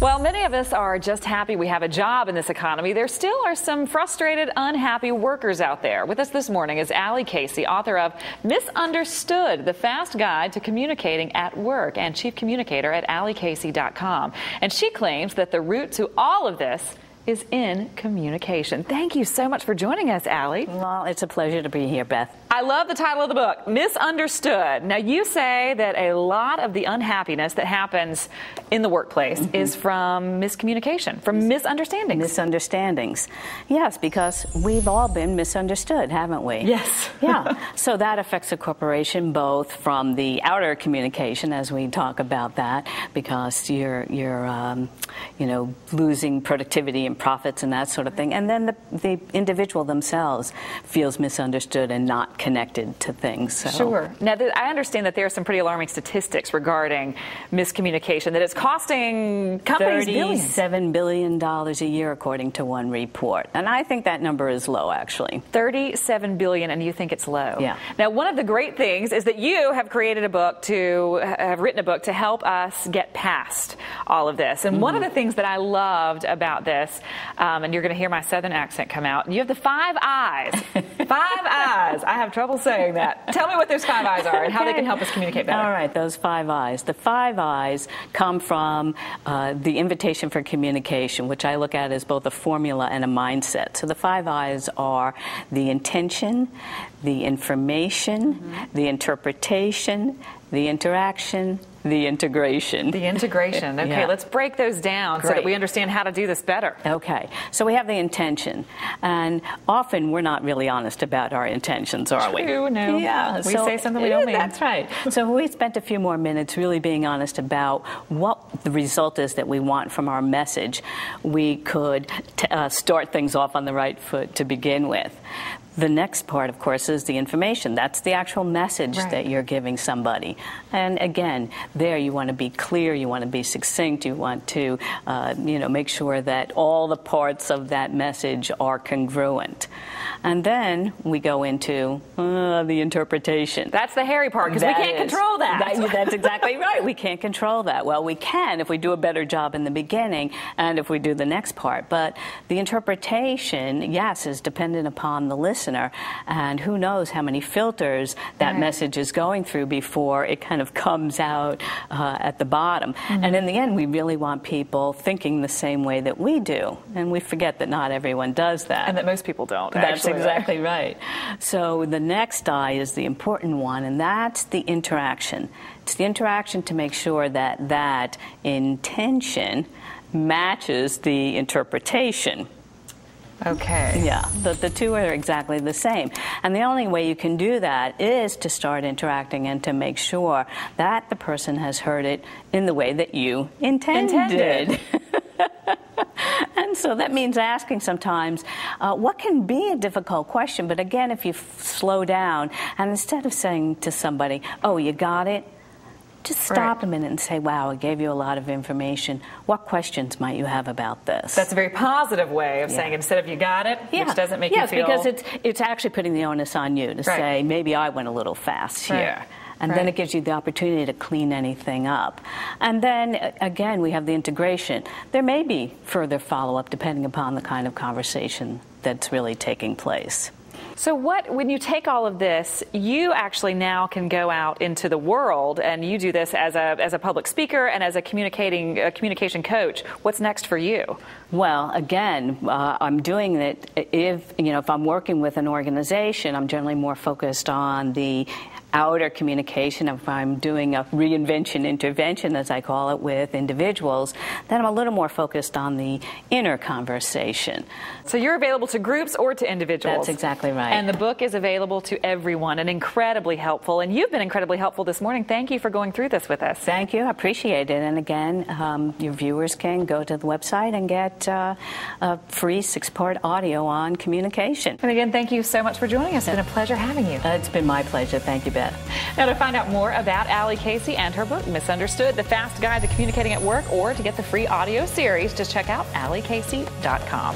While many of us are just happy we have a job in this economy, there still are some frustrated, unhappy workers out there. With us this morning is Allie Casey, author of Misunderstood, the Fast Guide to Communicating at Work, and chief communicator at alliecasey.com. And she claims that the root to all of this is in communication. Thank you so much for joining us, Allie. Well, it's a pleasure to be here, Beth. I love the title of the book, Misunderstood. Now, you say that a lot of the unhappiness that happens in the workplace is from miscommunication, from misunderstandings. Misunderstandings. Yes, because we've all been misunderstood, haven't we? Yes. Yeah. So that affects a corporation both from the outer communication, as we talk about that, because you're losing productivity and profits and that sort of thing. And then the individual themselves feels misunderstood and not connected to things. So. Sure. Now, I understand that there are some pretty alarming statistics regarding miscommunication, that it's costing companies $37 billion a year, according to one report. And I think that number is low, actually. $37 billion, and you think it's low. Yeah. Now, one of the great things is that you have created a book have written a book to help us get past all of this. And one of the things that I loved about this, and you're going to hear my southern accent come out, you have the 5 eyes. 5 eyes. I have trouble saying that. Tell me what those 5 eyes are and how they can help us communicate better. All right, those 5 eyes. The 5 eyes come from the invitation for communication, which I look at as both a formula and a mindset. So the 5 eyes are the intention, the information, the interpretation, the interaction, the integration. The integration. Okay, Yeah. Let's break those down so that we understand how to do this better. Okay, so we have the intention, and often we're not really honest about our intentions, are we? True, no. Yeah. We say something we don't mean. That's right. So we spent a few more minutes really being honest about what the result is that we want from our message. We could start things off on the right foot to begin with. The next part, of course, is the information. That's the actual message that you're giving somebody. And again, there you want to be clear, you want to be succinct, you want to make sure that all the parts of that message are congruent. And then we go into the interpretation. That's the hairy part, because we can't control that. That's exactly right. We can't control that. Well, we can if we do a better job in the beginning and if we do the next part. But the interpretation, yes, is dependent upon the listener, and who knows how many filters that message is going through before it kind of comes out at the bottom. And in the end, we really want people thinking the same way that we do. And we forget that not everyone does that. And that most people don't, That's exactly right. So the next eye is the important one, and that's the interaction. It's the interaction to make sure that that intention matches the interpretation. Okay. Yeah, the two are exactly the same. And the only way you can do that is to start interacting and to make sure that the person has heard it in the way that you intended. And so that means asking sometimes what can be a difficult question. But again, if you slow down and instead of saying to somebody, oh, you got it? Just stop a minute and say, wow, I gave you a lot of information. What questions might you have about this? That's a very positive way of saying, instead of you got it, which doesn't make you feel... Yes, because it's actually putting the onus on you to say, maybe I went a little fast here. And then it gives you the opportunity to clean anything up. And then, again, we have the integration. There may be further follow-up depending upon the kind of conversation that's really taking place. So when you take all of this, you actually now can go out into the world, and you do this as a public speaker and as a communication coach. What's next for you? Well, again, I'm doing it if I'm working with an organization, I'm generally more focused on the outer communication. If I'm doing a reinvention intervention, as I call it, with individuals, then I'm a little more focused on the inner conversation. So you're available to groups or to individuals. That's exactly right. And the book is available to everyone and incredibly helpful. And you've been incredibly helpful this morning. Thank you for going through this with us. Thank you. I appreciate it. And again, your viewers can go to the website and get a free 6-part audio on communication. And again, thank you so much for joining us. It's been a pleasure having you. It's been my pleasure. Thank you, Beth. Now, to find out more about Allie Casey and her book, Misunderstood, the Fast Guide to Communicating at Work, or to get the free audio series, just check out alliecasey.com.